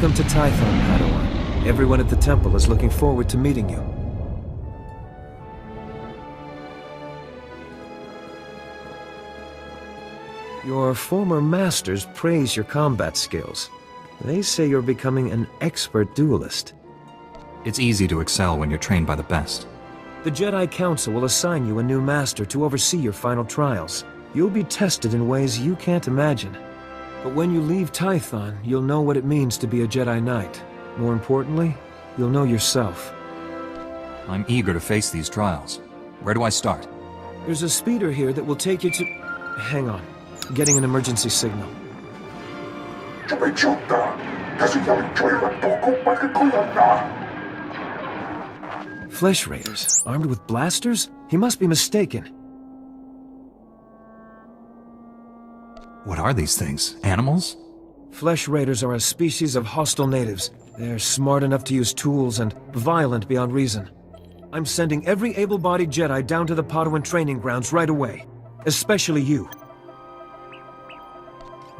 Welcome to Tython, Padawan. Everyone at the temple is looking forward to meeting you. Your former masters praise your combat skills. They say you're becoming an expert duelist. It's easy to excel when you're trained by the best. The Jedi Council will assign you a new master to oversee your final trials. You'll be tested in ways you can't imagine. But when you leave Tython, you'll know what it means to be a Jedi Knight. More importantly, you'll know yourself. I'm eager to face these trials. Where do I start? There's a speeder here that will take you to... Hang on. Getting an emergency signal. Flesh Raiders, armed with blasters? He must be mistaken. What are these things? Animals? Flesh Raiders are a species of hostile natives. They're smart enough to use tools and violent beyond reason. I'm sending every able-bodied Jedi down to the Padawan training grounds right away. Especially you.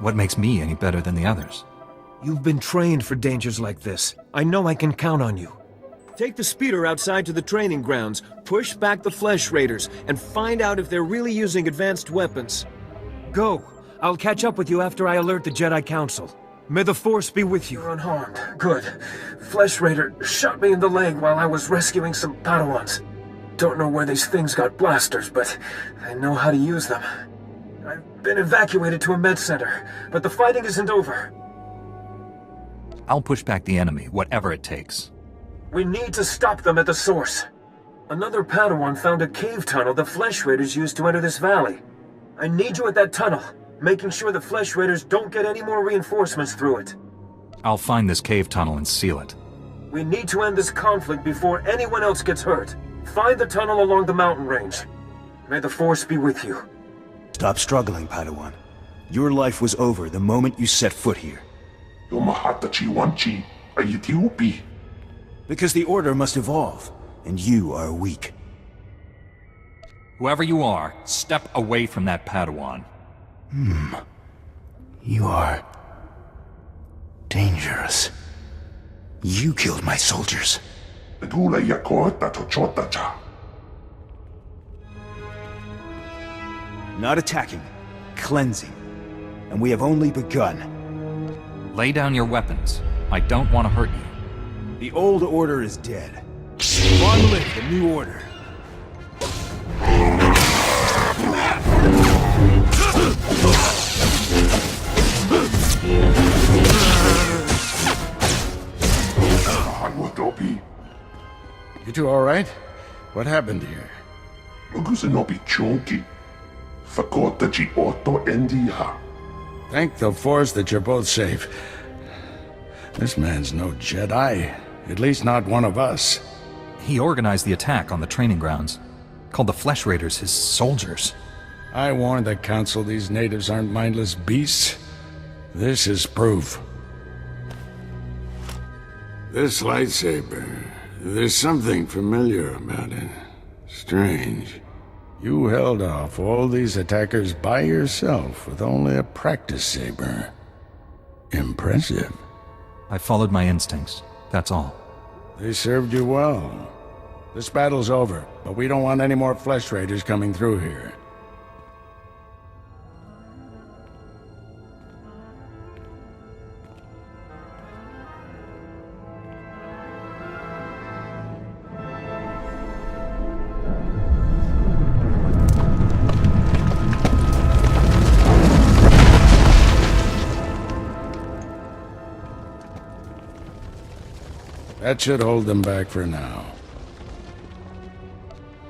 What makes me any better than the others? You've been trained for dangers like this. I know I can count on you. Take the speeder outside to the training grounds, push back the Flesh Raiders, and find out if they're really using advanced weapons. Go. I'll catch up with you after I alert the Jedi Council. May the Force be with you. You're unharmed. Good. Flesh Raider shot me in the leg while I was rescuing some Padawans. Don't know where these things got blasters, but I know how to use them. I've been evacuated to a med center, but the fighting isn't over. I'll push back the enemy, whatever it takes. We need to stop them at the source. Another Padawan found a cave tunnel the Flesh Raiders used to enter this valley. I need you at that tunnel, making sure the Flesh Raiders don't get any more reinforcements through it. I'll find this cave tunnel and seal it. We need to end this conflict before anyone else gets hurt. Find the tunnel along the mountain range. May the Force be with you. Stop struggling, Padawan. Your life was over the moment you set foot here. Because the Order must evolve, and you are weak. Whoever you are, step away from that Padawan. You are... dangerous. You killed my soldiers. Not attacking, cleansing. And we have only begun. Lay down your weapons. I don't want to hurt you. The old order is dead. Long live the new order. You two all right? What happened here? Thank the Force that you're both safe. This man's no Jedi. At least not one of us. He organized the attack on the training grounds. Called the Flesh Raiders his soldiers. I warned the Council these natives aren't mindless beasts. This is proof. This lightsaber, there's something familiar about it. Strange. You held off all these attackers by yourself with only a practice saber. Impressive. I followed my instincts, that's all. They served you well. This battle's over, but we don't want any more Flesh Raiders coming through here. That should hold them back for now.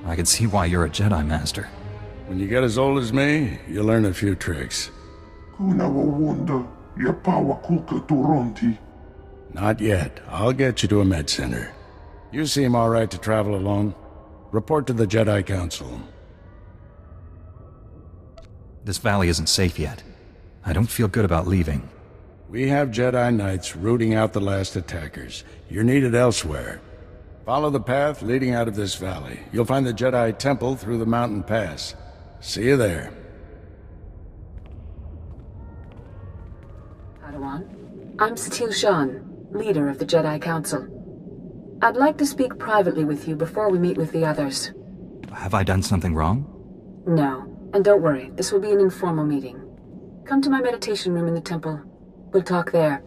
I can see why you're a Jedi Master. When you get as old as me, you'll learn a few tricks. Not yet. I'll get you to a med center. You seem all right to travel alone. Report to the Jedi Council. This valley isn't safe yet. I don't feel good about leaving. We have Jedi Knights rooting out the last attackers. You're needed elsewhere. Follow the path leading out of this valley. You'll find the Jedi Temple through the mountain pass. See you there. Padawan, I'm Satil Shan. leader of the Jedi Council. I'd like to speak privately with you before we meet with the others. Have I done something wrong? No, and don't worry, this will be an informal meeting. Come to my meditation room in the temple. We'll talk there.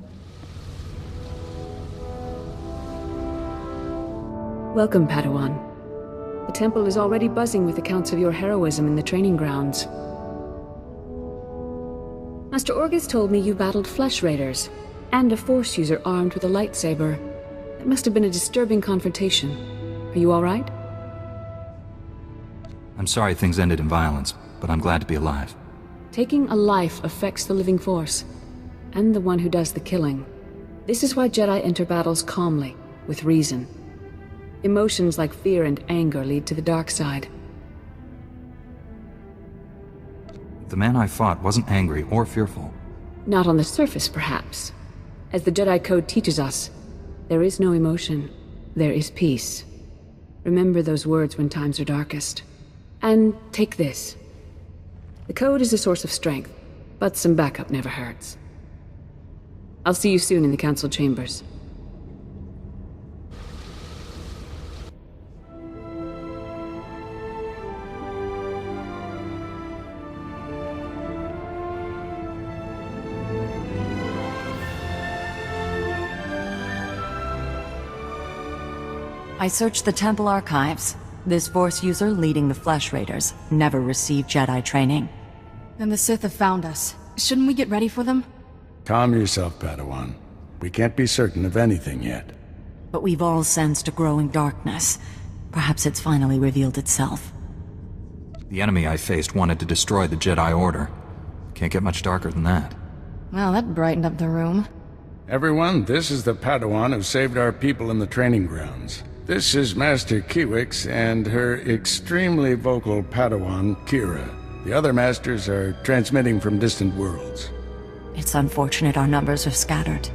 Welcome, Padawan. The temple is already buzzing with accounts of your heroism in the training grounds. Master Orgus told me you battled flesh raiders, and a Force user armed with a lightsaber. It must have been a disturbing confrontation. Are you all right? I'm sorry things ended in violence, but I'm glad to be alive. Taking a life affects the living Force, and the one who does the killing. This is why Jedi enter battles calmly, with reason. Emotions like fear and anger lead to the dark side. The man I fought wasn't angry or fearful. Not on the surface, perhaps. As the Jedi Code teaches us, there is no emotion. There is peace. Remember those words when times are darkest. And take this. The Code is a source of strength, but some backup never hurts. I'll see you soon in the Council chambers. I searched the temple archives. This Force user leading the Flesh Raiders never received Jedi training. Then the Sith have found us. Shouldn't we get ready for them? Calm yourself, Padawan. We can't be certain of anything yet. But we've all sensed a growing darkness. Perhaps it's finally revealed itself. The enemy I faced wanted to destroy the Jedi Order. Can't get much darker than that. Well, that brightened up the room. Everyone, this is the Padawan who saved our people in the training grounds. This is Master Kiwix and her extremely vocal Padawan, Kira. The other masters are transmitting from distant worlds. It's unfortunate our numbers are scattered.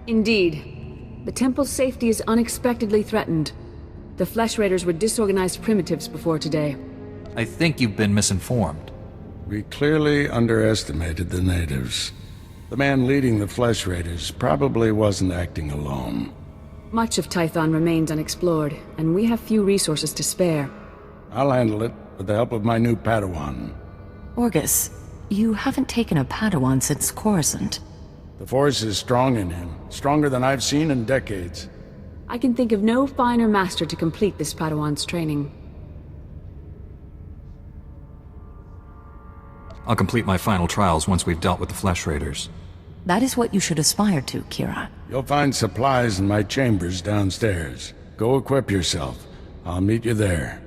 Indeed. The temple's safety is unexpectedly threatened. The Flesh Raiders were disorganized primitives before today. I think you've been misinformed. We clearly underestimated the natives. The man leading the Flesh Raiders probably wasn't acting alone. Much of Tython remains unexplored, and we have few resources to spare. I'll handle it with the help of my new Padawan. Orgus, you haven't taken a Padawan since Coruscant. The Force is strong in him, stronger than I've seen in decades. I can think of no finer master to complete this Padawan's training. I'll complete my final trials once we've dealt with the Flesh Raiders. That is what you should aspire to, Kira. You'll find supplies in my chambers downstairs. Go equip yourself. I'll meet you there.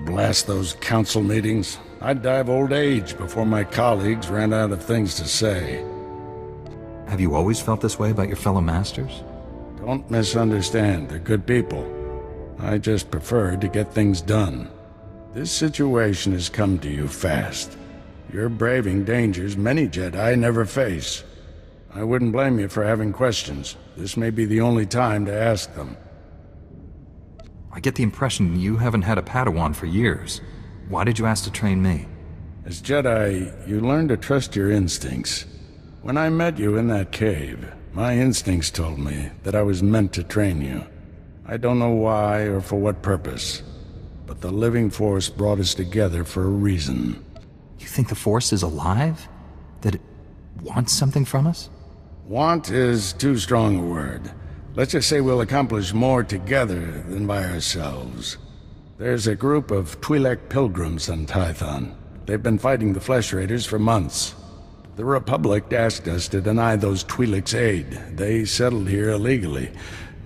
Blast those council meetings. I'd die of old age before my colleagues ran out of things to say. Have you always felt this way about your fellow masters? Don't misunderstand, they're good people. I just prefer to get things done. This situation has come to you fast. You're braving dangers many Jedi never face. I wouldn't blame you for having questions. This may be the only time to ask them. I get the impression you haven't had a Padawan for years. Why did you ask to train me? As Jedi, you learn to trust your instincts. When I met you in that cave, my instincts told me that I was meant to train you. I don't know why or for what purpose, but the living Force brought us together for a reason. You think the Force is alive? That it wants something from us? Want is too strong a word. Let's just say we'll accomplish more together than by ourselves. There's a group of Twi'lek pilgrims on Tython. They've been fighting the Flesh Raiders for months. The Republic asked us to deny those Twi'leks aid. They settled here illegally,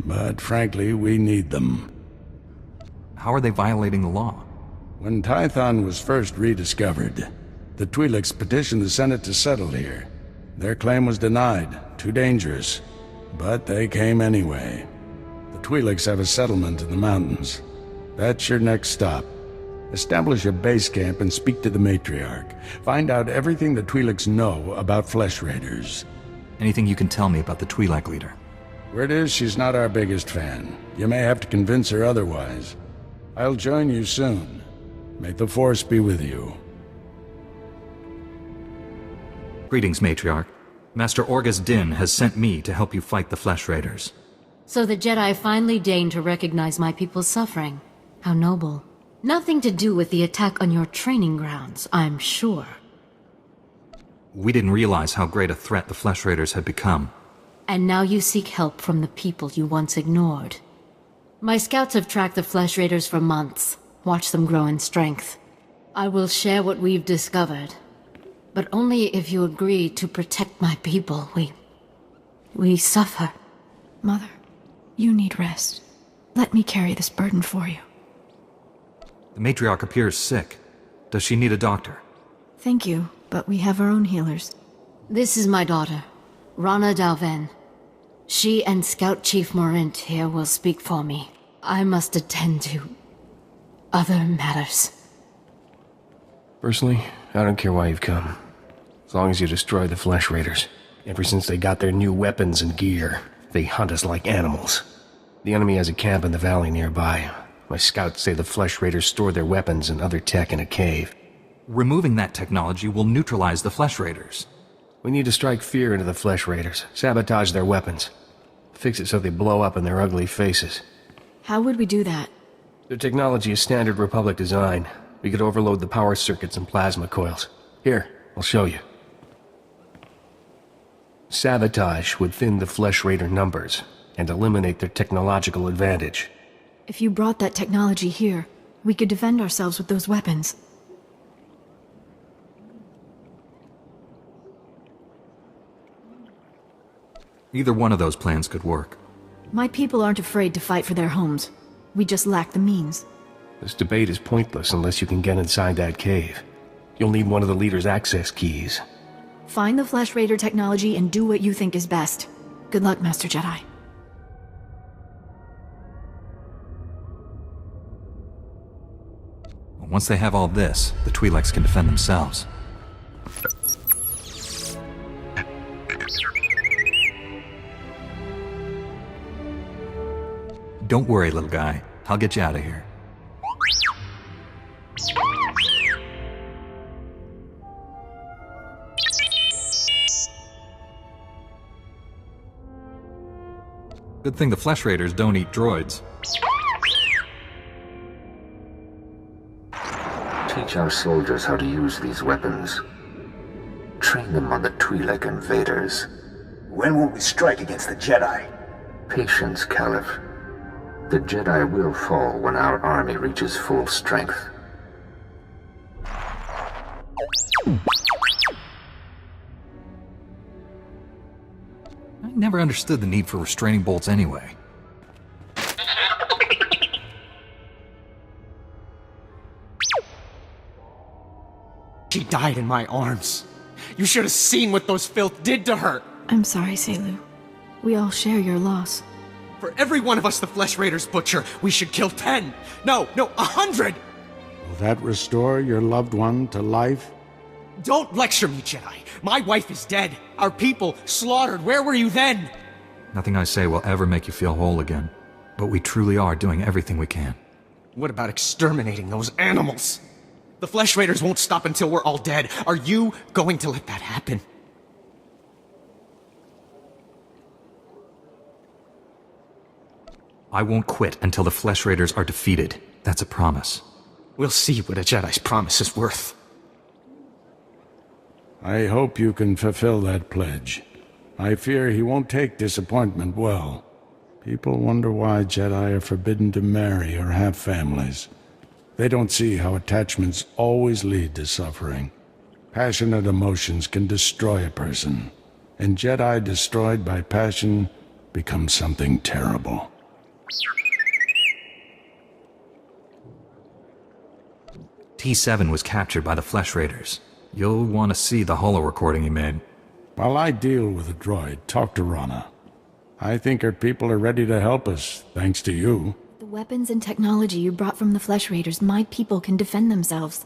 but frankly, we need them. How are they violating the law? When Tython was first rediscovered, the Twi'leks petitioned the Senate to settle here. Their claim was denied, too dangerous, but they came anyway. The Twi'leks have a settlement in the mountains. That's your next stop. Establish a base camp and speak to the Matriarch. Find out everything the Twi'leks know about Flesh Raiders. Anything you can tell me about the Twi'lek leader? Word is she's not our biggest fan. You may have to convince her otherwise. I'll join you soon. May the Force be with you. Greetings, Matriarch. Master Orgus Din has sent me to help you fight the Flesh Raiders. So the Jedi finally deigned to recognize my people's suffering. How noble. Nothing to do with the attack on your training grounds, I'm sure. We didn't realize how great a threat the Flesh Raiders had become. And now you seek help from the people you once ignored. My scouts have tracked the Flesh Raiders for months, watched them grow in strength. I will share what we've discovered, but only if you agree to protect my people. We suffer. Mother, you need rest. Let me carry this burden for you. The Matriarch appears sick. Does she need a doctor? Thank you, but we have our own healers. This is my daughter, Rana Dalven. She and Scout Chief Morint here will speak for me. I must attend to other matters. Personally, I don't care why you've come. As long as you destroy the Flesh Raiders. Ever since they got their new weapons and gear, they hunt us like animals. The enemy has a camp in the valley nearby. My scouts say the Flesh Raiders store their weapons and other tech in a cave. Removing that technology will neutralize the Flesh Raiders. We need to strike fear into the Flesh Raiders, sabotage their weapons. Fix it so they blow up in their ugly faces. How would we do that? Their technology is standard Republic design. We could overload the power circuits and plasma coils. Here, I'll show you. Sabotage would thin the Flesh Raider numbers and eliminate their technological advantage. If you brought that technology here, we could defend ourselves with those weapons. Either one of those plans could work. My people aren't afraid to fight for their homes. We just lack the means. This debate is pointless unless you can get inside that cave. You'll need one of the leader's access keys. Find the Flesh Raider technology and do what you think is best. Good luck, Master Jedi. Once they have all this, the Twi'leks can defend themselves. Don't worry, little guy. I'll get you out of here. Good thing the Flesh Raiders don't eat droids. Teach our soldiers how to use these weapons. Train them on the Twi'lek invaders. When will we strike against the Jedi? Patience, Caliph. The Jedi will fall when our army reaches full strength. I never understood the need for restraining bolts anyway. She died in my arms. You should have seen what those filth did to her. I'm sorry, Selu. We all share your loss. For every one of us the Flesh Raiders butcher, we should kill 10. No, 100! Will that restore your loved one to life? Don't lecture me, Jedi. My wife is dead. Our people slaughtered. Where were you then? Nothing I say will ever make you feel whole again. But we truly are doing everything we can. What about exterminating those animals? The Flesh Raiders won't stop until we're all dead. Are you going to let that happen? I won't quit until the Flesh Raiders are defeated. That's a promise. We'll see what a Jedi's promise is worth. I hope you can fulfill that pledge. I fear he won't take disappointment well. People wonder why Jedi are forbidden to marry or have families. They don't see how attachments always lead to suffering. Passionate emotions can destroy a person, and Jedi destroyed by passion become something terrible. T7 was captured by the Flesh Raiders. You'll want to see the holo recording he made. While I deal with the droid, talk to Rana. I think her people are ready to help us, thanks to you. The weapons and technology you brought from the Flesh Raiders, my people can defend themselves.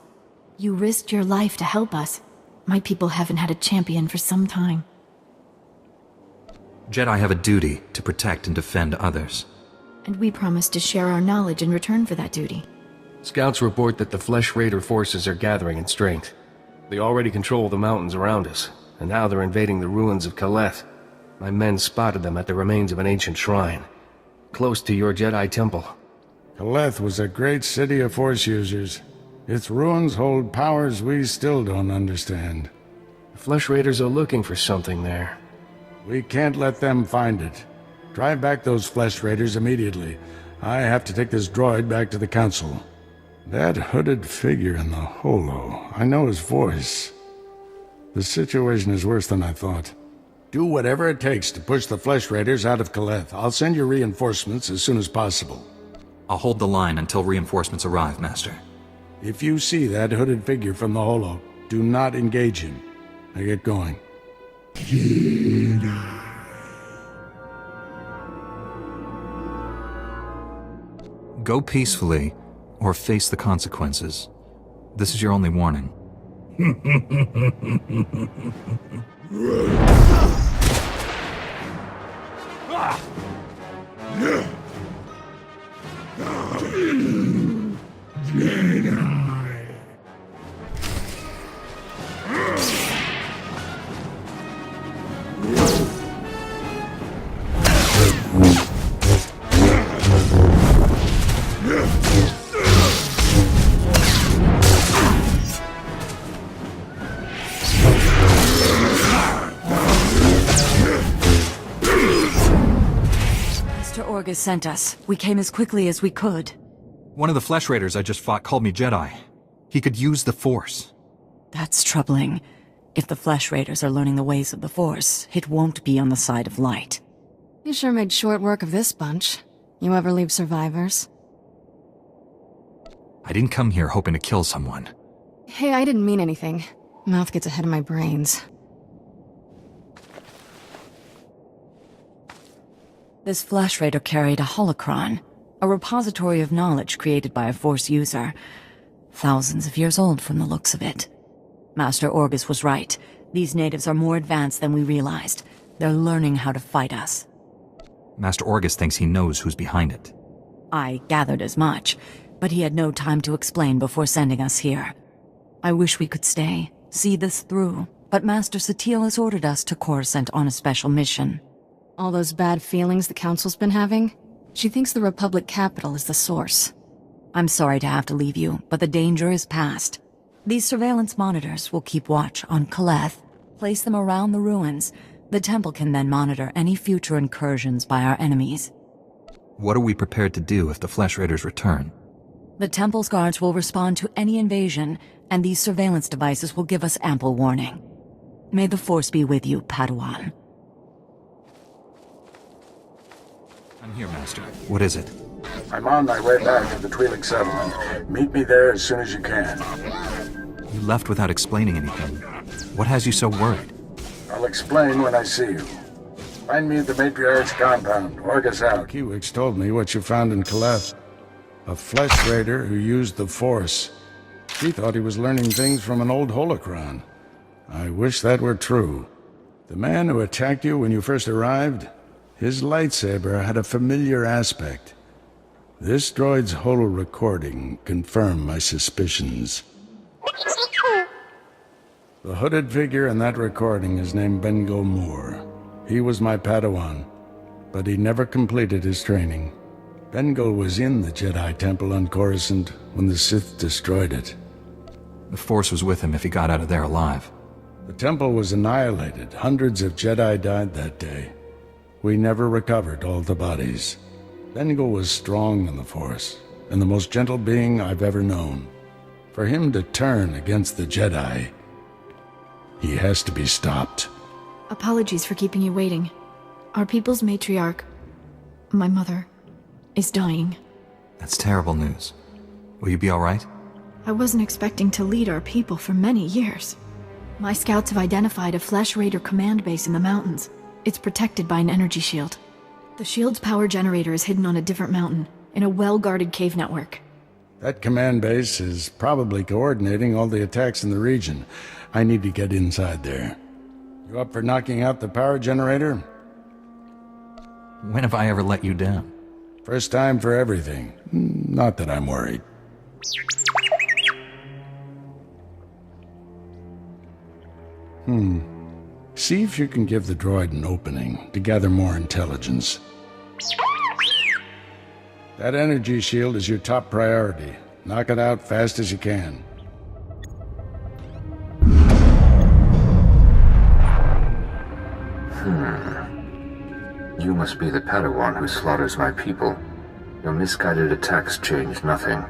You risked your life to help us. My people haven't had a champion for some time. Jedi have a duty to protect and defend others. And we promise to share our knowledge in return for that duty. Scouts report that the Flesh Raider forces are gathering in strength. They already control the mountains around us, and now they're invading the ruins of Kaleth. My men spotted them at the remains of an ancient shrine, close to your Jedi temple. Kaleth was a great city of Force users. Its ruins hold powers we still don't understand. The Flesh Raiders are looking for something there. We can't let them find it. Drive back those Flesh Raiders immediately. I have to take this droid back to the Council. That hooded figure in the holo, I know his voice. The situation is worse than I thought. Do whatever it takes to push the Flesh Raiders out of Kaleth. I'll send you reinforcements as soon as possible. I'll hold the line until reinforcements arrive, Master. If you see that hooded figure from the holo, do not engage him. Now get going. Go peacefully, or face the consequences. This is your only warning. Orgus sent us. We came as quickly as we could. One of the Flesh Raiders I just fought called me Jedi. He could use the Force. That's troubling. If the Flesh Raiders are learning the ways of the Force, it won't be on the side of light. You sure made short work of this bunch. You ever leave survivors? I didn't come here hoping to kill someone. Hey, I didn't mean anything. Mouth gets ahead of my brains. This Flesh Raider carried a holocron, a repository of knowledge created by a Force user. Thousands of years old from the looks of it. Master Orgus was right. These natives are more advanced than we realized. They're learning how to fight us. Master Orgus thinks he knows who's behind it. I gathered as much, but he had no time to explain before sending us here. I wish we could stay, see this through, but Master Satele has ordered us to Coruscant on a special mission. All those bad feelings the Council's been having? She thinks the Republic capital is the source. I'm sorry to have to leave you, but the danger is past. These surveillance monitors will keep watch on Kaleth, place them around the ruins. The temple can then monitor any future incursions by our enemies. What are we prepared to do if the Flesh Raiders return? The temple's guards will respond to any invasion, and these surveillance devices will give us ample warning. May the Force be with you, Padawan. I'm here, Master. What is it? I'm on my way back to the Twi'lek settlement. Meet me there as soon as you can. You left without explaining anything. What has you so worried? I'll explain when I see you. Find me at the Matriarch's compound. Orgus out. Kiwix told me what you found in Kaleth. A Flesh Raider who used the Force. He thought he was learning things from an old holocron. I wish that were true. The man who attacked you when you first arrived, his lightsaber had a familiar aspect. This droid's holo recording confirmed my suspicions. The hooded figure in that recording is named Bengo Moore. He was my Padawan, but he never completed his training. Bengal was in the Jedi Temple on Coruscant when the Sith destroyed it. The Force was with him if he got out of there alive. The temple was annihilated. Hundreds of Jedi died that day. We never recovered all the bodies. Bengal was strong in the Force, and the most gentle being I've ever known. For him to turn against the Jedi, he has to be stopped. Apologies for keeping you waiting. Our people's matriarch, my mother, is dying. That's terrible news. Will you be all right? I wasn't expecting to lead our people for many years. My scouts have identified a Flesh Raider command base in the mountains. It's protected by an energy shield. The shield's power generator is hidden on a different mountain, in a well-guarded cave network. That command base is probably coordinating all the attacks in the region. I need to get inside there. You up for knocking out the power generator? When have I ever let you down? First time for everything. Not that I'm worried. See if you can give the droid an opening to gather more intelligence. That energy shield is your top priority. Knock it out fast as you can. You must be the Padawan who slaughters my people. Your misguided attacks changed nothing.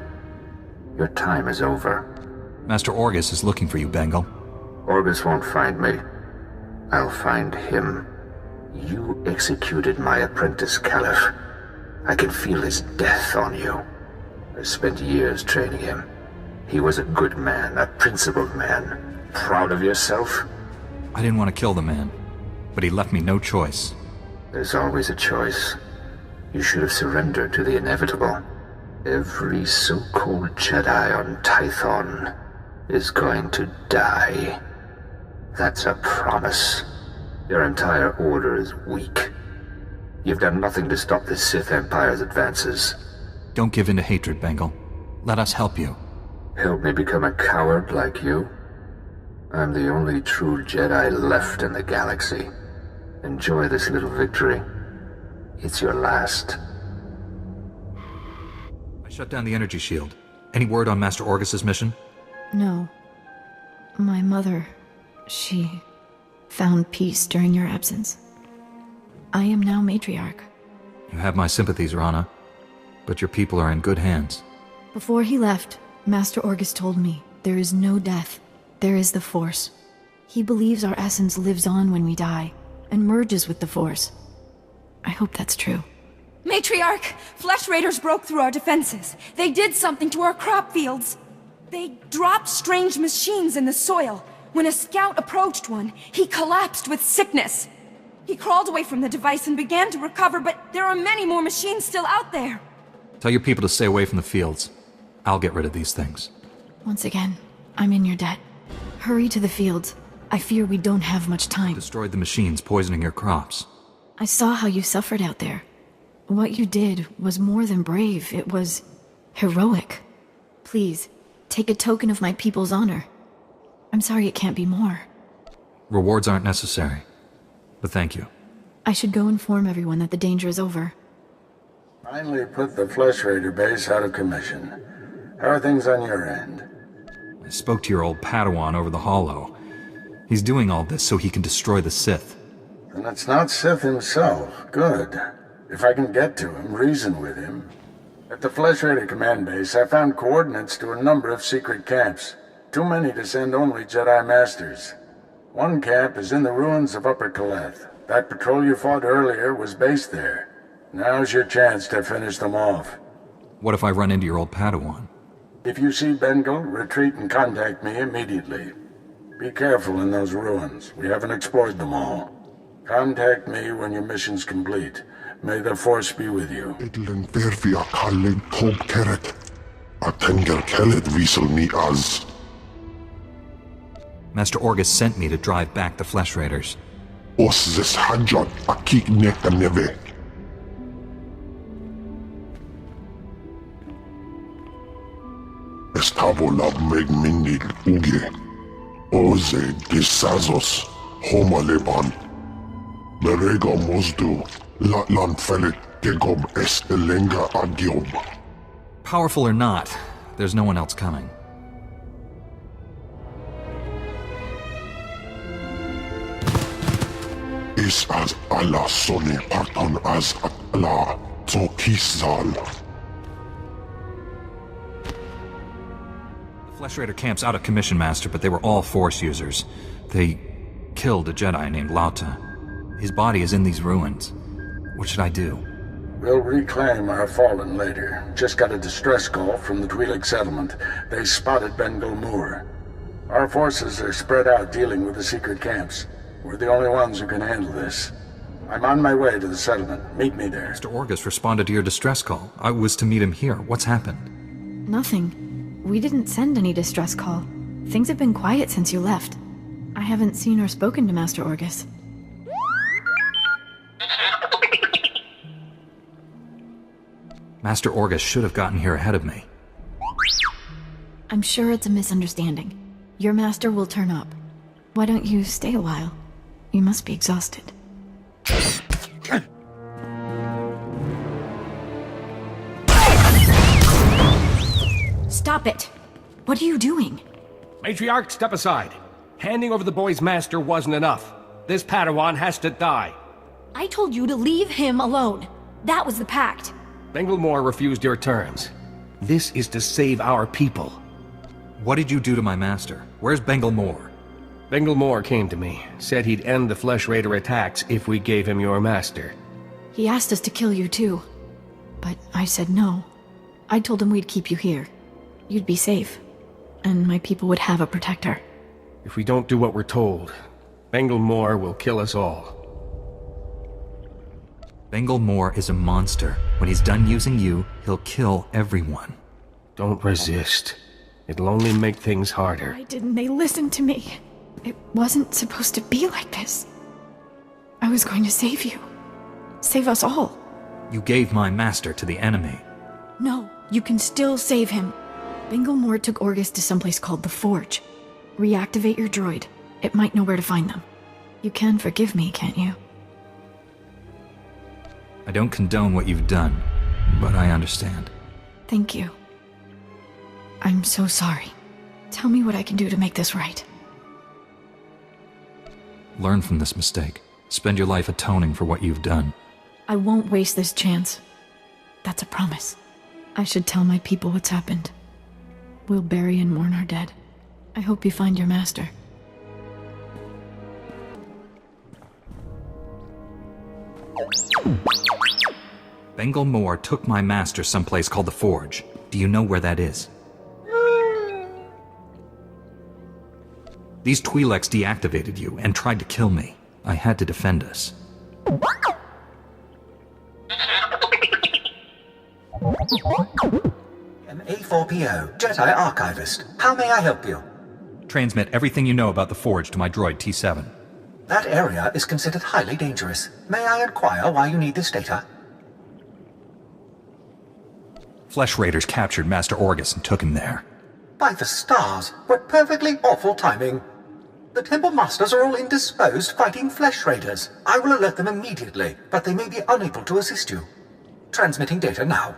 Your time is over. Master Orgus is looking for you, Bengal. Orgus won't find me. I'll find him. You executed my apprentice, Caliph. I can feel his death on you. I spent years training him. He was a good man, a principled man. Proud of yourself? I didn't want to kill the man, but he left me no choice. There's always a choice. You should have surrendered to the inevitable. Every so-called Jedi on Tython is going to die. That's a promise. Your entire order is weak. You've done nothing to stop the Sith Empire's advances. Don't give in to hatred, Bengal. Let us help you. Help me become a coward like you? I'm the only true Jedi left in the galaxy. Enjoy this little victory. It's your last. I shut down the energy shield. Any word on Master Orgus's mission? No. My mother, she found peace during your absence. I am now matriarch. You have my sympathies, Rana. But your people are in good hands. Before he left, Master Orgus told me, there is no death. There is the Force. He believes our essence lives on when we die, and merges with the Force. I hope that's true. Matriarch! Flesh Raiders broke through our defenses. They did something to our crop fields. They dropped strange machines in the soil. When a scout approached one, he collapsed with sickness. He crawled away from the device and began to recover, but there are many more machines still out there. Tell your people to stay away from the fields. I'll get rid of these things. Once again, I'm in your debt. Hurry to the fields. I fear we don't have much time. Destroyed the machines poisoning your crops. I saw how you suffered out there. What you did was more than brave. It was heroic. Please, take a token of my people's honor. I'm sorry it can't be more. Rewards aren't necessary. But thank you. I should go inform everyone that the danger is over. Finally put the Flesh Raider base out of commission. How are things on your end? I spoke to your old Padawan over the Hollow. He's doing all this so he can destroy the Sith. And it's not Sith himself. Good. If I can get to him, reason with him. At the Flesh Raider command base, I found coordinates to a number of secret camps. Too many to send only Jedi Masters. One camp is in the ruins of Upper Kaleth. That patrol you fought earlier was based there. Now's your chance to finish them off. What if I run into your old Padawan? If you see Bengal, retreat and contact me immediately. Be careful in those ruins. We haven't explored them all. Contact me when your mission's complete. May the Force be with you. Master Orgus sent me to drive back the Flesh Raiders. Estavolab megminil uge. Oze disazos homaleban. Berega mozdu. Latlan felit gegob elenga agiob. Powerful or not, there's no one else coming. Is as Allah sone parton as Allah zokisal. The Flesh Raider camp's out of commission, Master, but they were all Force users. They killed a Jedi named Lauta. His body is in these ruins. What should I do? We'll reclaim our fallen later. Just got a distress call from the Twi'lek settlement. They spotted Bengal Moor. Our forces are spread out dealing with the secret camps. We're the only ones who can handle this. I'm on my way to the settlement. Meet me there. Mr. Orgus responded to your distress call. I was to meet him here. What's happened? Nothing. We didn't send any distress call. Things have been quiet since you left. I haven't seen or spoken to Master Orgus. Master Orgus should have gotten here ahead of me. I'm sure it's a misunderstanding. Your master will turn up. Why don't you stay a while? You must be exhausted. Stop it! What are you doing? Matriarch, step aside. Handing over the boy's master wasn't enough. This Padawan has to die. I told you to leave him alone. That was the pact. Bengilmore refused your terms. This is to save our people. What did you do to my master? Where's Bengilmore? Bengilmore came to me, said he'd end the Flesh Raider attacks if we gave him your master. He asked us to kill you too. But I said no. I told him we'd keep you here. You'd be safe. And my people would have a protector. If we don't do what we're told, Bengilmore will kill us all. Bengilmore is a monster. When he's done using you, he'll kill everyone. Don't resist. It'll only make things harder. Why didn't they listen to me? It wasn't supposed to be like this. I was going to save you. Save us all. You gave my master to the enemy. No, you can still save him. Bengilmore took Orgus to someplace called the Forge. Reactivate your droid. It might know where to find them. You can forgive me, can't you? I don't condone what you've done, but I understand. Thank you. I'm so sorry. Tell me what I can do to make this right. Learn from this mistake. Spend your life atoning for what you've done. I won't waste this chance. That's a promise. I should tell my people what's happened. We'll bury and mourn our dead. I hope you find your master. Bengilmore took my master someplace called the Forge. Do you know where that is? These Twi'leks deactivated you and tried to kill me. I had to defend us. I'm A4PO, Jedi Archivist. How may I help you? Transmit everything you know about the Forge to my droid T7. That area is considered highly dangerous. May I inquire why you need this data? Flesh Raiders captured Master Orgus and took him there. By the stars, what perfectly awful timing. The Temple Masters are all indisposed fighting Flesh Raiders. I will alert them immediately, but they may be unable to assist you. Transmitting data now.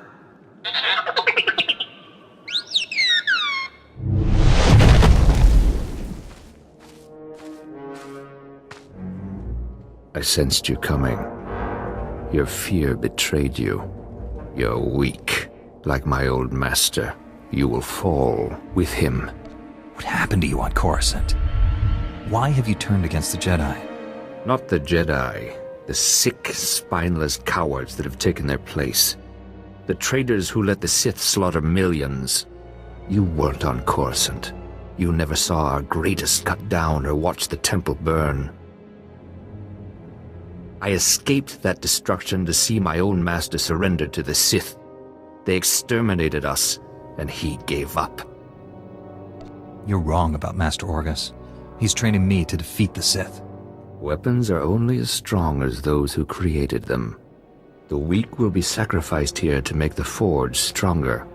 I sensed you coming. Your fear betrayed you. You're weak. Like my old master, you will fall with him. What happened to you on Coruscant? Why have you turned against the Jedi? Not the Jedi. The sick, spineless cowards that have taken their place. The traitors who let the Sith slaughter millions. You weren't on Coruscant. You never saw our greatest cut down or watched the temple burn. I escaped that destruction to see my own master surrender to the Sith. They exterminated us, and he gave up. You're wrong about Master Orgus. He's training me to defeat the Sith. Weapons are only as strong as those who created them. The weak will be sacrificed here to make the Forge stronger.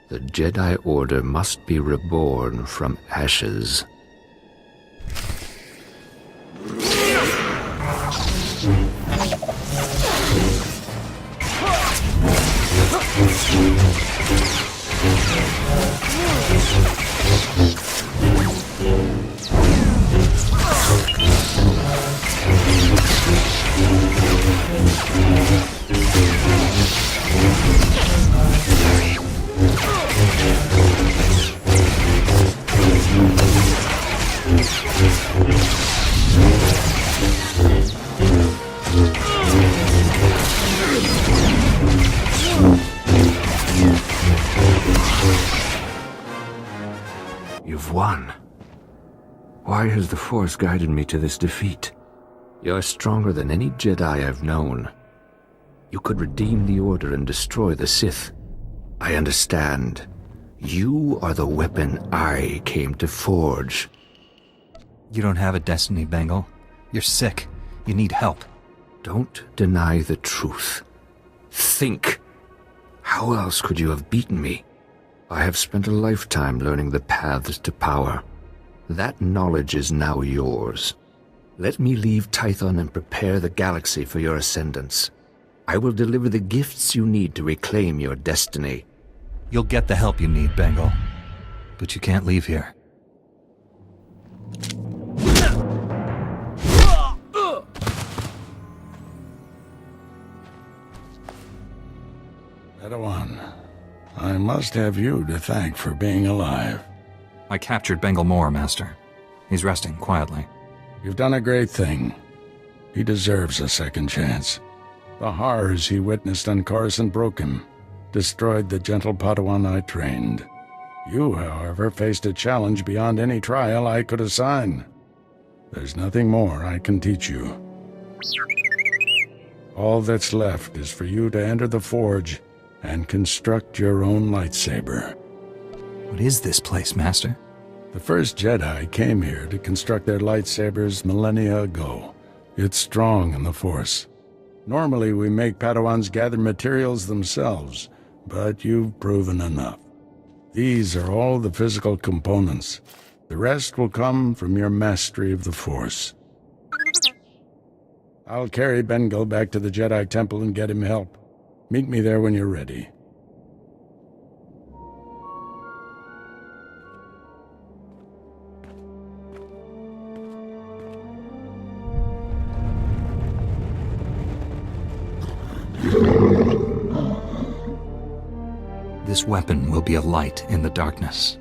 The Jedi Order must be reborn from ashes. You've won. Why has the Force guided me to this defeat? You're stronger than any Jedi I've known. You could redeem the Order and destroy the Sith. I understand. You are the weapon I came to forge. You don't have a destiny, Bengal. You're sick. You need help. Don't deny the truth. Think. How else could you have beaten me? I have spent a lifetime learning the paths to power. That knowledge is now yours. Let me leave Tython and prepare the galaxy for your ascendance. I will deliver the gifts you need to reclaim your destiny. You'll get the help you need, Bengal. But you can't leave here. Padawan, I must have you to thank for being alive. I captured Bengal Moore, Master. He's resting quietly. You've done a great thing. He deserves a second chance. The horrors he witnessed on Coruscant broke him, destroyed the gentle Padawan I trained. You, however, faced a challenge beyond any trial I could assign. There's nothing more I can teach you. All that's left is for you to enter the Forge and construct your own lightsaber. What is this place, Master? The first Jedi came here to construct their lightsabers millennia ago. It's strong in the Force. Normally we make Padawans gather materials themselves, but you've proven enough. These are all the physical components. The rest will come from your mastery of the Force. I'll carry Bengal back to the Jedi Temple and get him help. Meet me there when you're ready. This weapon will be a light in the darkness.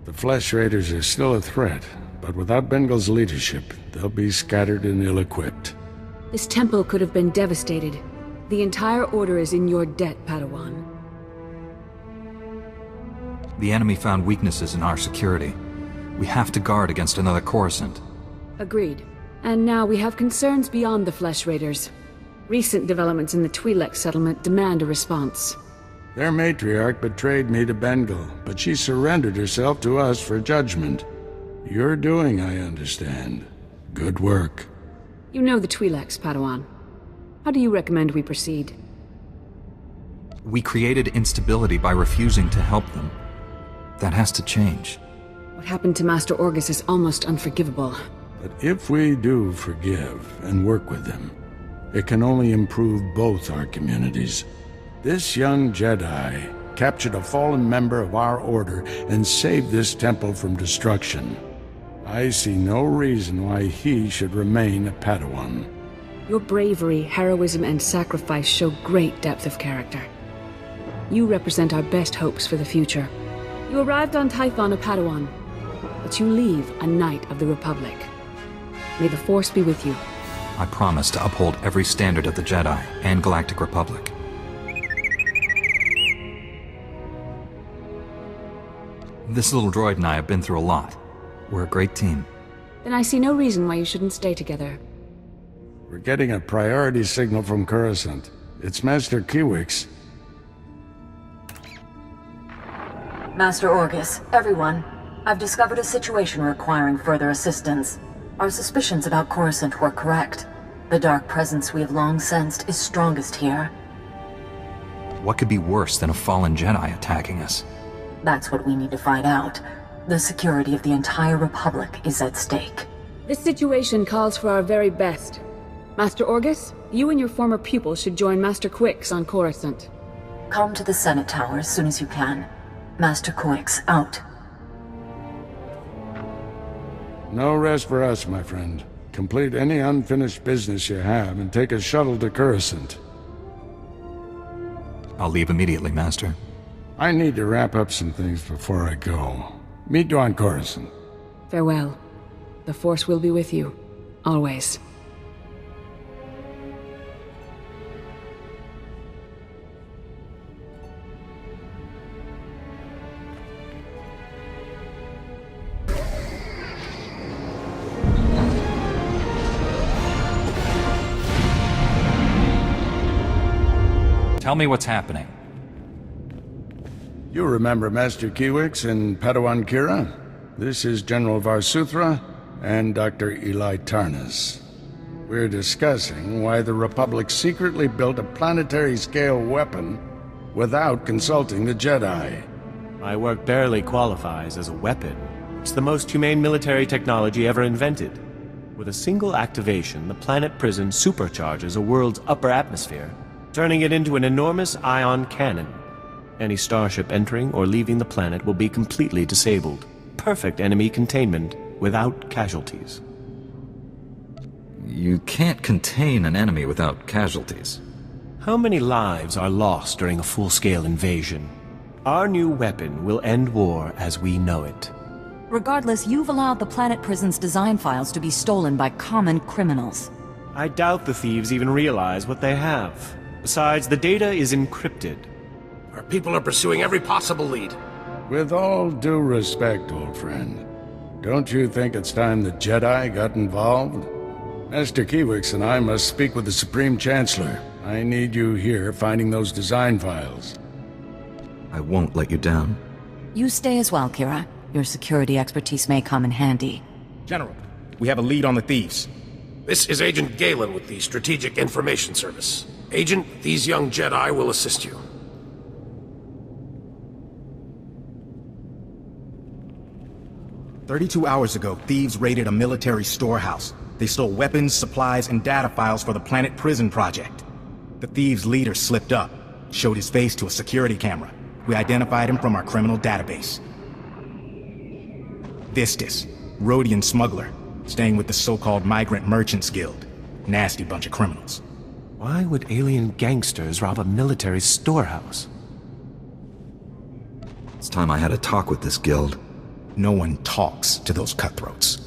The Flesh Raiders are still a threat, but without Bengal's leadership, they'll be scattered and ill-equipped. This temple could have been devastated. The entire Order is in your debt, Padawan. The enemy found weaknesses in our security. We have to guard against another Coruscant. Agreed. And now we have concerns beyond the Flesh Raiders. Recent developments in the Twi'lek settlement demand a response. Their matriarch betrayed me to Bengal, but she surrendered herself to us for judgment. You're doing, I understand. Good work. You know the Twi'leks, Padawan. How do you recommend we proceed? We created instability by refusing to help them. That has to change. What happened to Master Orgus is almost unforgivable. But if we do forgive and work with them, it can only improve both our communities. This young Jedi captured a fallen member of our Order and saved this temple from destruction. I see no reason why he should remain a Padawan. Your bravery, heroism, and sacrifice show great depth of character. You represent our best hopes for the future. You arrived on Tython a Padawan, but you leave a Knight of the Republic. May the Force be with you. I promise to uphold every standard of the Jedi and Galactic Republic. This little droid and I have been through a lot. We're a great team. Then I see no reason why you shouldn't stay together. We're getting a priority signal from Coruscant. It's Master Kiwix. Master Orgus, everyone. I've discovered a situation requiring further assistance. Our suspicions about Coruscant were correct. The dark presence we have long sensed is strongest here. What could be worse than a fallen Jedi attacking us? That's what we need to find out. The security of the entire Republic is at stake. This situation calls for our very best. Master Orgus, you and your former pupils should join Master Quix on Coruscant. Come to the Senate Tower as soon as you can. Master Quix, out. No rest for us, my friend. Complete any unfinished business you have and take a shuttle to Coruscant. I'll leave immediately, Master. I need to wrap up some things before I go. Meet you on Coruscant. Farewell. The Force will be with you. Always. Tell me what's happening. You remember Master Kiwix and Padawan Kira? This is General Varsuthra and Dr. Eli Tarnas. We're discussing why the Republic secretly built a planetary-scale weapon without consulting the Jedi. My work barely qualifies as a weapon. It's the most humane military technology ever invented. With a single activation, the planet prison supercharges a world's upper atmosphere, turning it into an enormous ion cannon. Any starship entering or leaving the planet will be completely disabled. Perfect enemy containment without casualties. You can't contain an enemy without casualties. How many lives are lost during a full-scale invasion? Our new weapon will end war as we know it. Regardless, you've allowed the planet prison's design files to be stolen by common criminals. I doubt the thieves even realize what they have. Besides, the data is encrypted. Our people are pursuing every possible lead. With all due respect, old friend, don't you think it's time the Jedi got involved? Master Kiwix and I must speak with the Supreme Chancellor. I need you here finding those design files. I won't let you down. You stay as well, Kira. Your security expertise may come in handy. General, we have a lead on the thieves. This is Agent Galen with the Strategic Information Service. Agent, these young Jedi will assist you. "32 hours ago, thieves raided a military storehouse. They stole weapons, supplies, and data files for the Planet Prison project. The thieves' leader slipped up, showed his face to a security camera. We identified him from our criminal database. Vistus, Rhodian smuggler, staying with the so-called Migrant Merchants Guild. Nasty bunch of criminals. Why would alien gangsters rob a military storehouse? It's time I had a talk with this guild. No one talks to those cutthroats.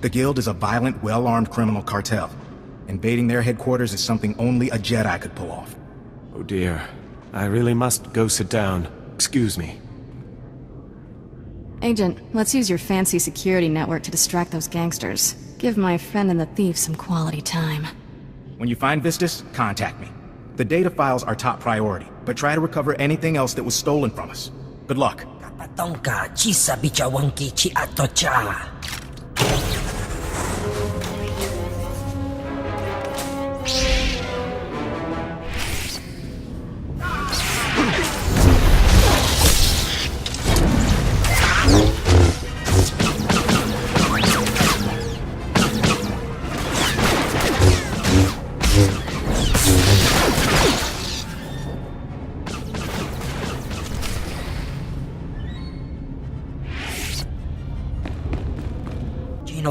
The Guild is a violent, well-armed criminal cartel. Invading their headquarters is something only a Jedi could pull off. Oh dear. I really must go sit down. Excuse me. Agent, let's use your fancy security network to distract those gangsters. Give my friend and the thief some quality time. When you find Vistus, contact me. The data files are top priority, but try to recover anything else that was stolen from us. Good luck.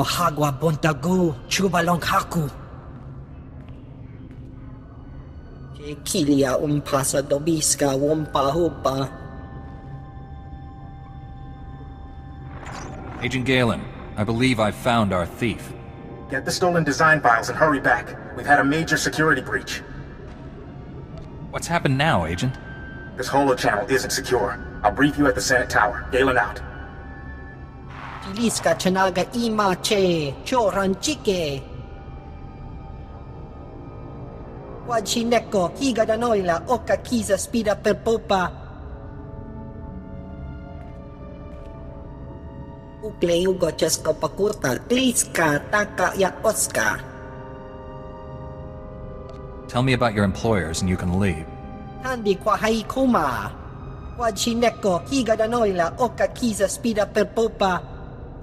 Hagwa Bontagu, Chubalong Haku. Kilia Umpasa Dobiska Wumpa Hupa. Agent Galen, I believe I've found our thief. Get the stolen design files and hurry back. We've had a major security breach. What's happened now, Agent? This holo-channel isn't secure. I'll brief you at the Senate Tower. Galen out. Liska Chanaga Ima Che, Choran Chike. Wajineko higa da noila oka kiza spida per popa. Ukle ugo chesko pakurta kliska taka ya oska. Tell me about your employers and you can leave. Handi kwa haikuma. Wajineko higa da noila oka kiza spida per popa.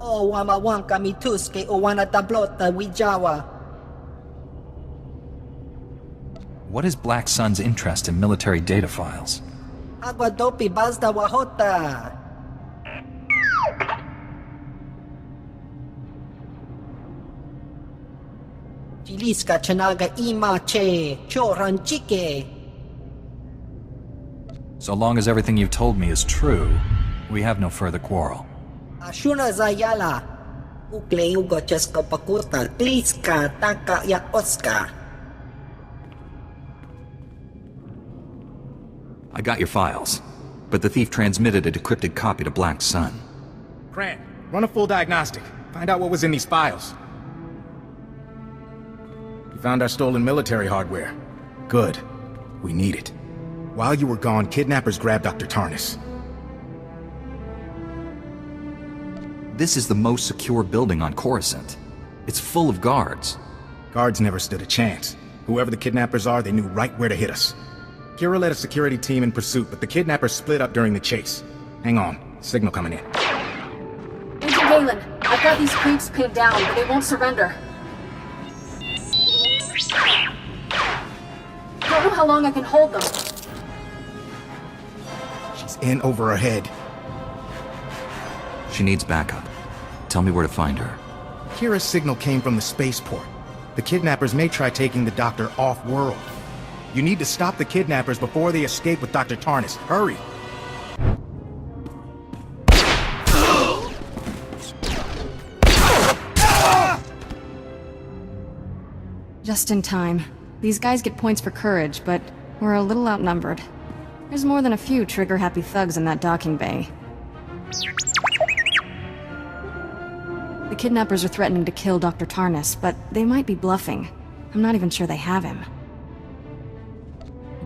O wama wanka mituske o wana tablota wijawa. What is Black Sun's interest in military data files? Agua dopi bazda wahota. Chiliska chanaga imache, choranchike. So long as everything you've told me is true, we have no further quarrel. Ashuna zayala. Ukle ugo chesko pakurta kliska taka ya oska. I got your files, but the thief transmitted a decrypted copy to Black Sun. Grant, run a full diagnostic. Find out what was in these files. We found our stolen military hardware. Good. We need it. While you were gone, kidnappers grabbed Dr. Tarnus. This is the most secure building on Coruscant. It's full of guards. Guards never stood a chance. Whoever the kidnappers are, they knew right where to hit us. Kira led a security team in pursuit, but the kidnappers split up during the chase. Hang on. Signal coming in. Agent Galen, I've got these creeps pinned down, but they won't surrender. Don't know how long I can hold them. She's in over her head. She needs backup. Tell me where to find her. Kira's signal came from the spaceport. The kidnappers may try taking the doctor off-world. You need to stop the kidnappers before they escape with Dr. Tarnus. Hurry! Just in time. These guys get points for courage, but we're a little outnumbered. There's more than a few trigger-happy thugs in that docking bay. The kidnappers are threatening to kill Dr. Tarnus, but they might be bluffing. I'm not even sure they have him.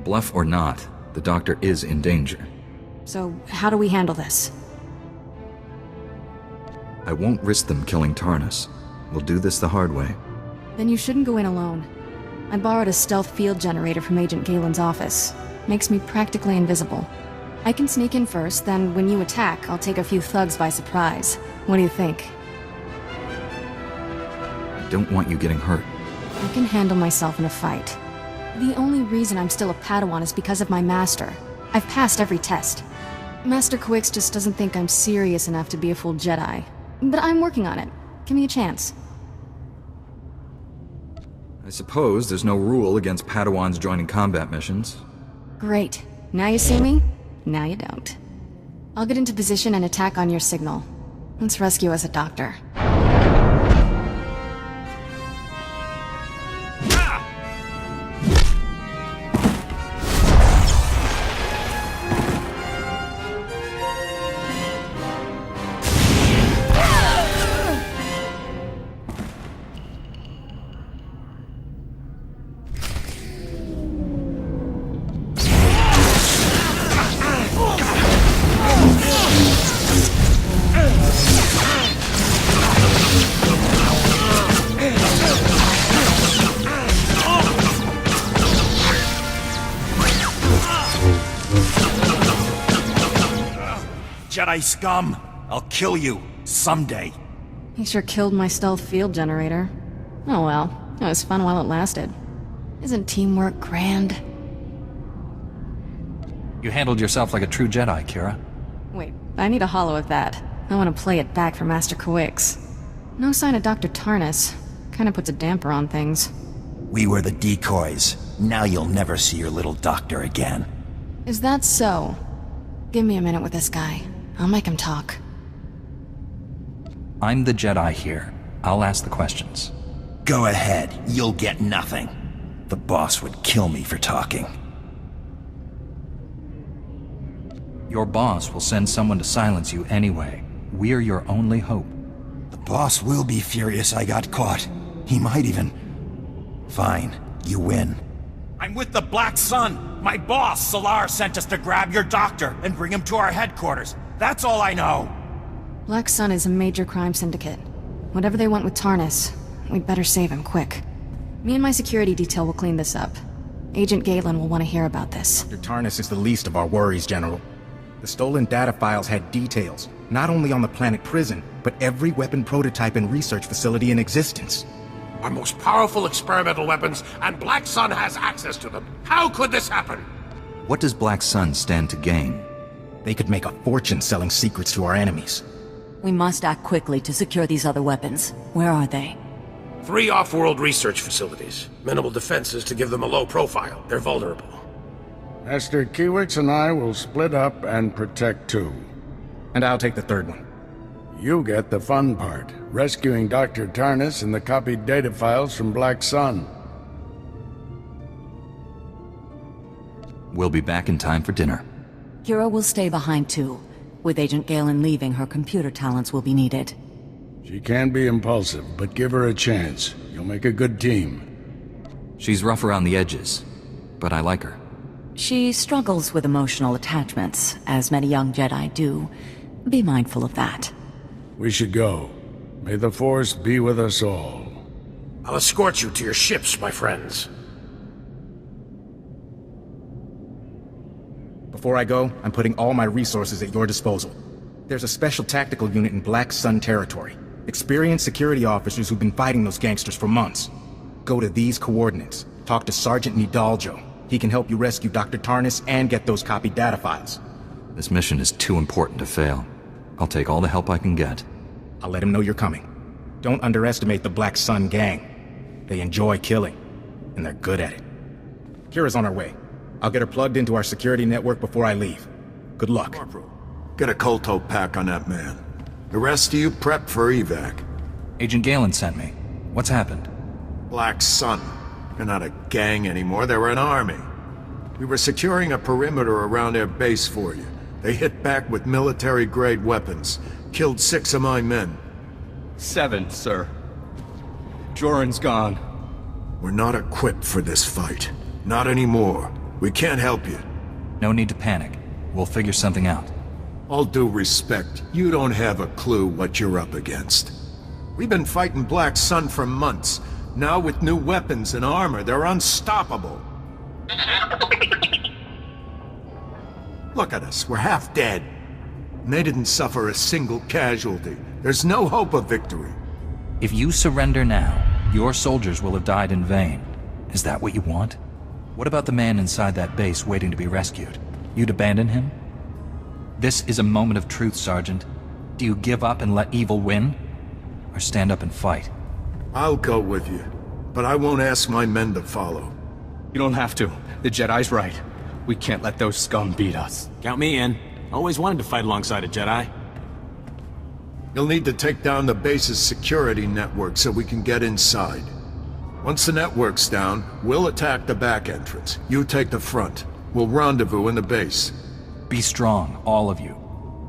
Bluff or not, the doctor is in danger. So, how do we handle this? I won't risk them killing Tarnus. We'll do this the hard way. Then you shouldn't go in alone. I borrowed a stealth field generator from Agent Galen's office. Makes me practically invisible. I can sneak in first, then when you attack, I'll take a few thugs by surprise. What do you think? I don't want you getting hurt. I can handle myself in a fight. The only reason I'm still a Padawan is because of my master. I've passed every test. Master Quix just doesn't think I'm serious enough to be a full Jedi. But I'm working on it. Give me a chance. I suppose there's no rule against Padawans joining combat missions. Great. Now you see me? Now you don't. I'll get into position and attack on your signal. Let's rescue us a doctor. Jedi scum! I'll kill you, someday. He sure killed my stealth field generator. Oh well, it was fun while it lasted. Isn't teamwork grand? You handled yourself like a true Jedi, Kira. Wait, I need a hollow of that. I want to play it back for Master Quix. No sign of Dr. Tarnus. Kinda puts a damper on things. We were the decoys. Now you'll never see your little doctor again. Is that so? Give me a minute with this guy. I'll make him talk. I'm the Jedi here. I'll ask the questions. Go ahead. You'll get nothing. The boss would kill me for talking. Your boss will send someone to silence you anyway. We're your only hope. The boss will be furious I got caught. He might even... Fine. You win. I'm with the Black Sun. My boss, Solar, sent us to grab your doctor and bring him to our headquarters. That's all I know. Black Sun is a major crime syndicate. Whatever they want with Tarnus, we'd better save him quick. Me and my security detail will clean this up. Agent Galen will want to hear about this. Dr. Tarnus is the least of our worries, General. The stolen data files had details, not only on the planet prison, but every weapon prototype and research facility in existence. Our most powerful experimental weapons, and Black Sun has access to them. How could this happen? What does Black Sun stand to gain? They could make a fortune selling secrets to our enemies. We must act quickly to secure these other weapons. Where are they? 3 off-world research facilities. Minimal defenses to give them a low profile. They're vulnerable. Master Kiwix and I will split up and protect 2. And I'll take the third one. You get the fun part, rescuing Dr. Tarnus and the copied data files from Black Sun. We'll be back in time for dinner. Kira will stay behind too. With Agent Galen leaving, her computer talents will be needed. She can be impulsive, but give her a chance. You'll make a good team. She's rough around the edges, but I like her. She struggles with emotional attachments, as many young Jedi do. Be mindful of that. We should go. May the Force be with us all. I'll escort you to your ships, my friends. Before I go, I'm putting all my resources at your disposal. There's a special tactical unit in Black Sun territory. Experienced security officers who've been fighting those gangsters for months. Go to these coordinates. Talk to Sergeant Nidaljo. He can help you rescue Dr. Tarnus and get those copied data files. This mission is too important to fail. I'll take all the help I can get. I'll let him know you're coming. Don't underestimate the Black Sun gang. They enjoy killing, and they're good at it. Kira's on her way. I'll get her plugged into our security network before I leave. Good luck. Corporal, get a Kolto pack on that man. The rest of you prep for evac. Agent Galen sent me. What's happened? Black Sun. They're not a gang anymore, they're an army. We were securing a perimeter around their base for you. They hit back with military-grade weapons. Killed 6 of my men. 7, sir. Joran's gone. We're not equipped for this fight. Not anymore. We can't help you. No need to panic. We'll figure something out. All due respect, you don't have a clue what you're up against. We've been fighting Black Sun for months. Now with new weapons and armor, they're unstoppable. Look at us, we're half dead. And they didn't suffer a single casualty. There's no hope of victory. If you surrender now, your soldiers will have died in vain. Is that what you want? What about the man inside that base waiting to be rescued? You'd abandon him? This is a moment of truth, Sergeant. Do you give up and let evil win? Or stand up and fight? I'll go with you, but I won't ask my men to follow. You don't have to. The Jedi's right. We can't let those scum beat us. Count me in. Always wanted to fight alongside a Jedi. You'll need to take down the base's security network so we can get inside. Once the network's down, we'll attack the back entrance. You take the front. We'll rendezvous in the base. Be strong, all of you.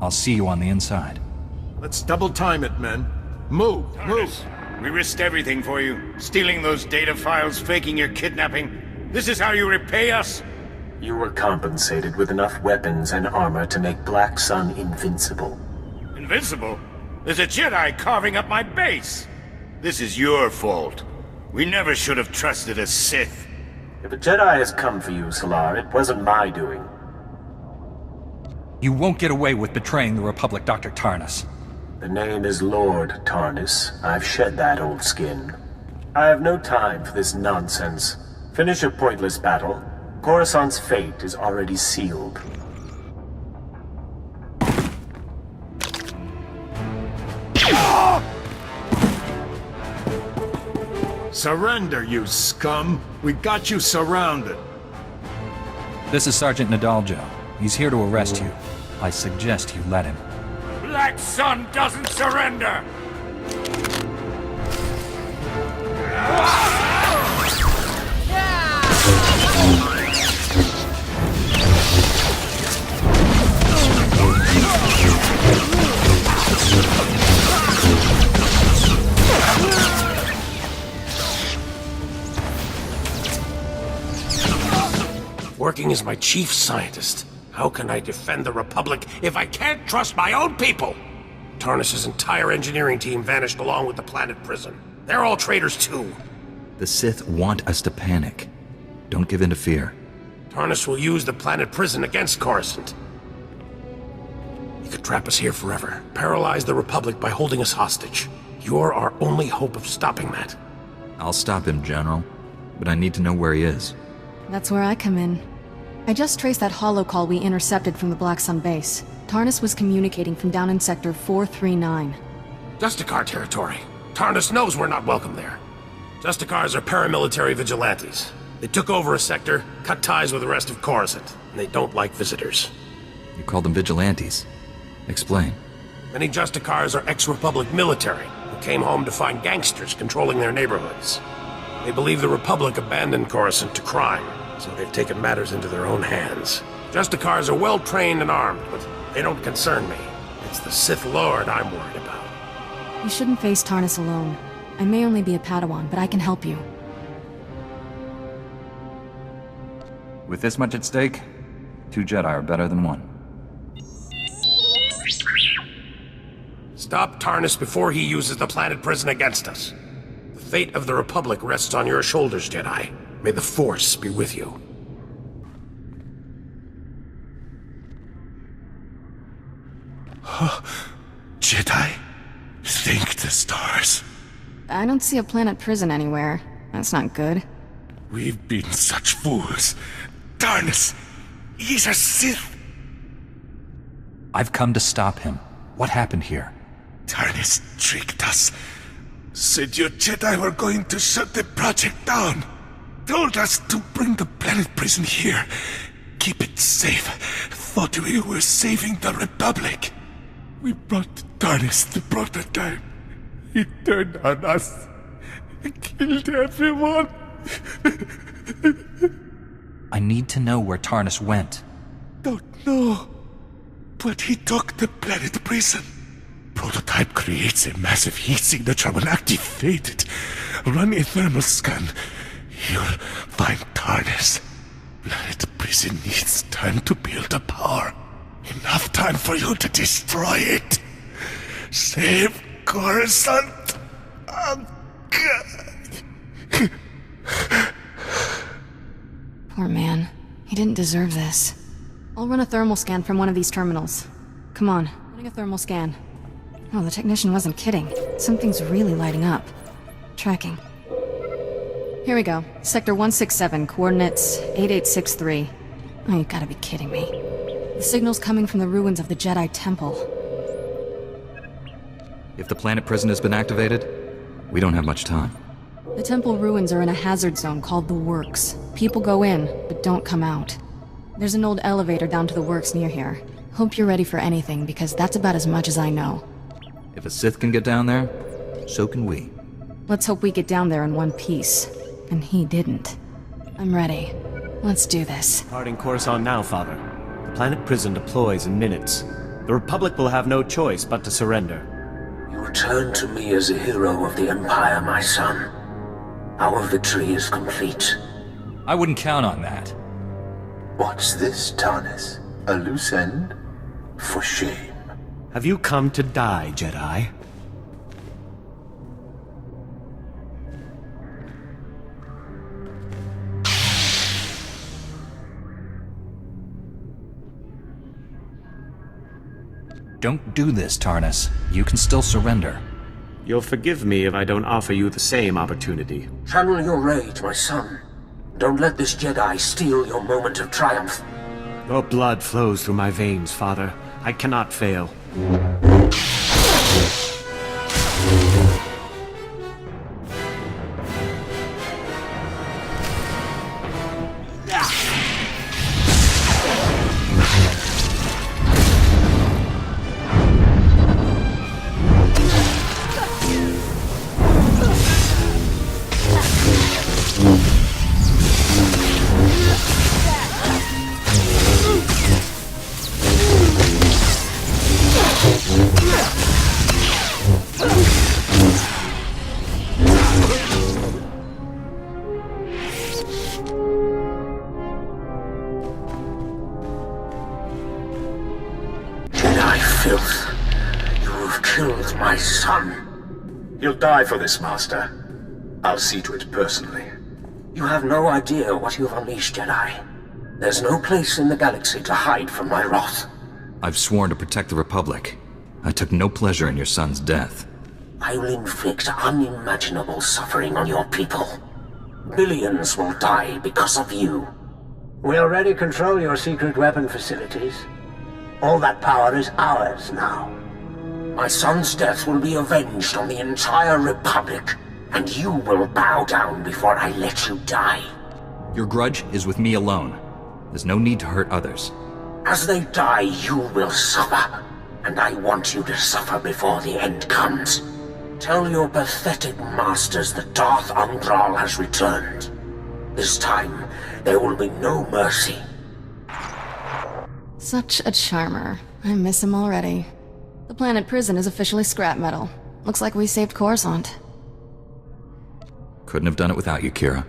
I'll see you on the inside. Let's double time it, men. Move, move! We risked everything for you. Stealing those data files, faking your kidnapping. This is how you repay us? You were compensated with enough weapons and armor to make Black Sun invincible. Invincible? There's a Jedi carving up my base! This is your fault. We never should have trusted a Sith. If a Jedi has come for you, Solar, it wasn't my doing. You won't get away with betraying the Republic, Dr. Tarnus. The name is Lord Tarnus. I've shed that old skin. I have no time for this nonsense. Finish a pointless battle. Coruscant's fate is already sealed. Surrender, you scum! We got you surrounded! This is Sergeant Nidaljo. He's here to arrest you. I suggest you let him. Black Sun doesn't surrender! working as my chief scientist. How can I defend the Republic if I can't trust my own people? Tarnis's entire engineering team vanished along with the planet prison. They're all traitors too. The Sith want us to panic. Don't give in to fear. Tarnis will use the planet prison against Coruscant. He could trap us here forever, paralyze the Republic by holding us hostage. You're our only hope of stopping that. I'll stop him, General, but I need to know where he is. That's where I come in. I just traced that holocall we intercepted from the Black Sun base. Tarnis was communicating from down in Sector 439. Justicar territory. Tarnis knows we're not welcome there. Justicars are paramilitary vigilantes. They took over a sector, cut ties with the rest of Coruscant, and they don't like visitors. You call them vigilantes. Explain. Many Justicars are ex-Republic military who came home to find gangsters controlling their neighborhoods. They believe the Republic abandoned Coruscant to crime, so they've taken matters into their own hands. Justicars are well-trained and armed, but they don't concern me. It's the Sith Lord I'm worried about. You shouldn't face Tarnis alone. I may only be a Padawan, but I can help you. With this much at stake, 2 Jedi are better than 1. Stop Tarnis before he uses the planet prison against us. The fate of the Republic rests on your shoulders, Jedi. May the Force be with you. Jedi? Thank the stars. I don't see a planet prison anywhere. That's not good. We've been such fools. Tarnis, he's a Sith. I've come to stop him. What happened here? Tarnis tricked us. Said your Jedi were going to shut the project down. Told us to bring the planet prison here. Keep it safe. Thought we were saving the Republic. We brought Tarnis the prototype. He turned on us. Killed everyone. I need to know where Tarnis went. Don't know. But he took the planet prison. Prototype creates a massive heat signature when activated. Run a thermal scan. You'll find Tarnis. Planet prison needs time to build the power. Enough time for you to destroy it. Save Coruscant. Poor man. He didn't deserve this. I'll run a thermal scan from one of these terminals. Come on, running a thermal scan. Oh, the technician wasn't kidding. Something's really lighting up. Tracking. Here we go. Sector 167, coordinates 8863. Oh, you gotta be kidding me. The signal's coming from the ruins of the Jedi Temple. If the planet prison has been activated, we don't have much time. The temple ruins are in a hazard zone called the Works. People go in, but don't come out. There's an old elevator down to the Works near here. Hope you're ready for anything, because that's about as much as I know. If a Sith can get down there, so can we. Let's hope we get down there in one piece. And he didn't. I'm ready. Let's do this. Departing Coruscant now, Father. The planet prison deploys in minutes. The Republic will have no choice but to surrender. You return to me as a hero of the Empire, my son. Our victory is complete. I wouldn't count on that. What's this, Tarnis? A loose end? For shame. Have you come to die, Jedi? Don't do this, Tarnis. You can still surrender. You'll forgive me if I don't offer you the same opportunity. Channel your rage, my son. Don't let this Jedi steal your moment of triumph. Your blood flows through my veins, Father. I cannot fail. Yeah. killed my son. You'll die for this, Master. I'll see to it personally. You have no idea what you've unleashed, Jedi. There's no place in the galaxy to hide from my wrath. I've sworn to protect the Republic. I took no pleasure in your son's death. I will inflict unimaginable suffering on your people. Billions will die because of you. We already control your secret weapon facilities. All that power is ours now. My son's death will be avenged on the entire Republic, and you will bow down before I let you die. Your grudge is with me alone. There's no need to hurt others. As they die, you will suffer. And I want you to suffer before the end comes. Tell your pathetic masters that Darth Ungral has returned. This time, there will be no mercy. Such a charmer. I miss him already. The planet prison is officially scrap metal. Looks like we saved Coruscant. Couldn't have done it without you, Kira.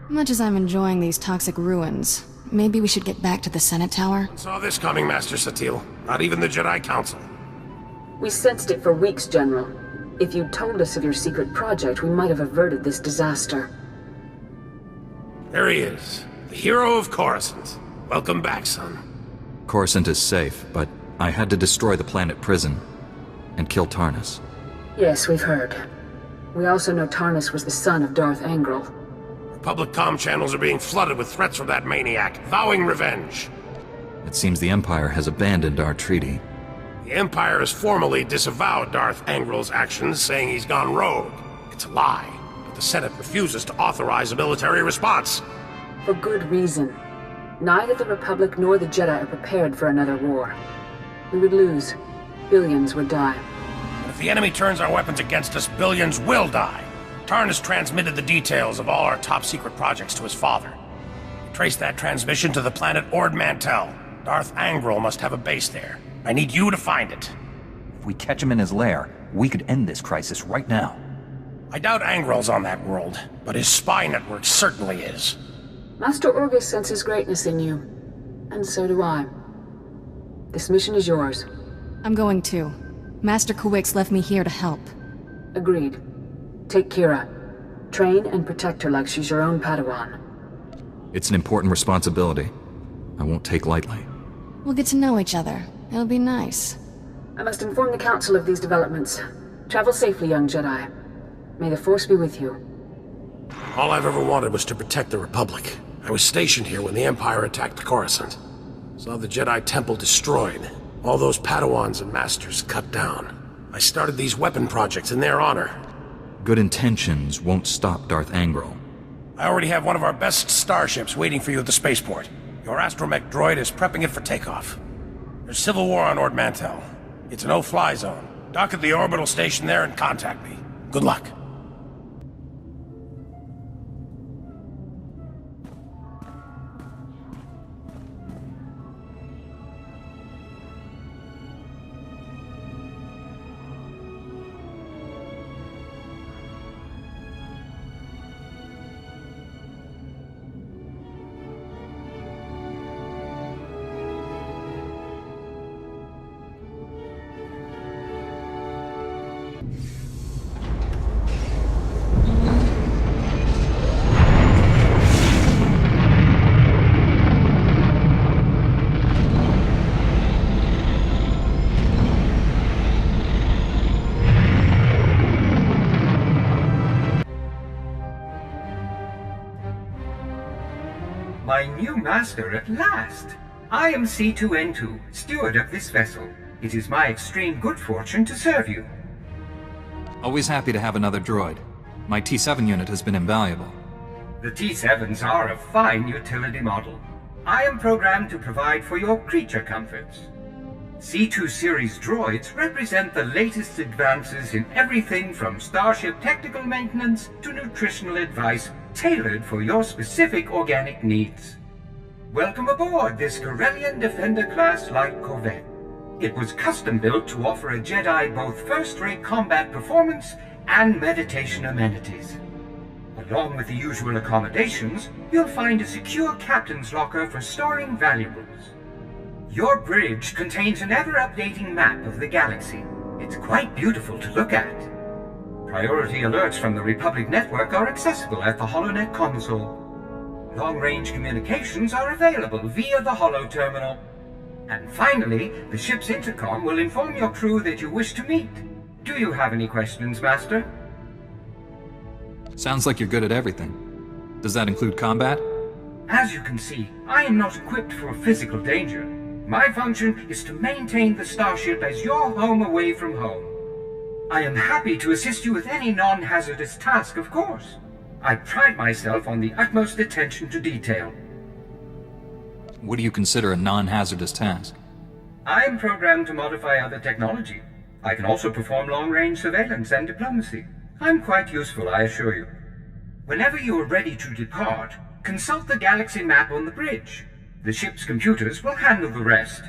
Much as I'm enjoying these toxic ruins, maybe we should get back to the Senate Tower? Saw this coming, Master Satil. Not even the Jedi Council. We sensed it for weeks, General. If you'd told us of your secret project, we might have averted this disaster. There he is. The hero of Coruscant. Welcome back, son. Coruscant is safe, but I had to destroy the planet prison and kill Tarnus. Yes, we've heard. We also know Tarnus was the son of Darth Angral. Republic comm channels are being flooded with threats from that maniac, vowing revenge. It seems the Empire has abandoned our treaty. The Empire has formally disavowed Darth Angral's actions, saying he's gone rogue. It's a lie, but the Senate refuses to authorize a military response. For good reason. Neither the Republic nor the Jedi are prepared for another war. We would lose. Billions would die. But if the enemy turns our weapons against us, billions will die. Tarnus transmitted the details of all our top-secret projects to his father. He traced that transmission to the planet Ord Mantell. Darth Angral must have a base there. I need you to find it. If we catch him in his lair, we could end this crisis right now. I doubt Angral's on that world, but his spy network certainly is. Master Orgus senses greatness in you. And so do I. This mission is yours. I'm going too. Master Kuwix left me here to help. Agreed. Take Kira. Train and protect her like she's your own Padawan. It's an important responsibility. I won't take lightly. We'll get to know each other. It'll be nice. I must inform the Council of these developments. Travel safely, young Jedi. May the Force be with you. All I've ever wanted was to protect the Republic. I was stationed here when the Empire attacked Coruscant. Saw the Jedi Temple destroyed. All those Padawans and Masters cut down. I started these weapon projects in their honor. Good intentions won't stop Darth Angral. I already have one of our best starships waiting for you at the spaceport. Your astromech droid is prepping it for takeoff. There's civil war on Ord Mantell. It's a no-fly zone. Dock at the orbital station there and contact me. Good luck. My new master at last! I am C2N2, steward of this vessel. It is my extreme good fortune to serve you. Always happy to have another droid. My T7 unit has been invaluable. The T7s are a fine utility model. I am programmed to provide for your creature comforts. C2 series droids represent the latest advances in everything from starship technical maintenance to nutritional advice tailored for your specific organic needs. Welcome aboard this Corellian Defender-class light corvette. It was custom-built to offer a Jedi both first-rate combat performance and meditation amenities. Along with the usual accommodations, you'll find a secure captain's locker for storing valuables. Your bridge contains an ever-updating map of the galaxy. It's quite beautiful to look at. Priority alerts from the Republic network are accessible at the HoloNet console. Long-range communications are available via the Holo terminal. And finally, the ship's intercom will inform your crew that you wish to meet. Do you have any questions, Master? Sounds like you're good at everything. Does that include combat? As you can see, I am not equipped for physical danger. My function is to maintain the starship as your home away from home. I am happy to assist you with any non-hazardous task, of course. I pride myself on the utmost attention to detail. What do you consider a non-hazardous task? I am programmed to modify other technology. I can also perform long-range surveillance and diplomacy. I'm quite useful, I assure you. Whenever you are ready to depart, consult the galaxy map on the bridge. The ship's computers will handle the rest.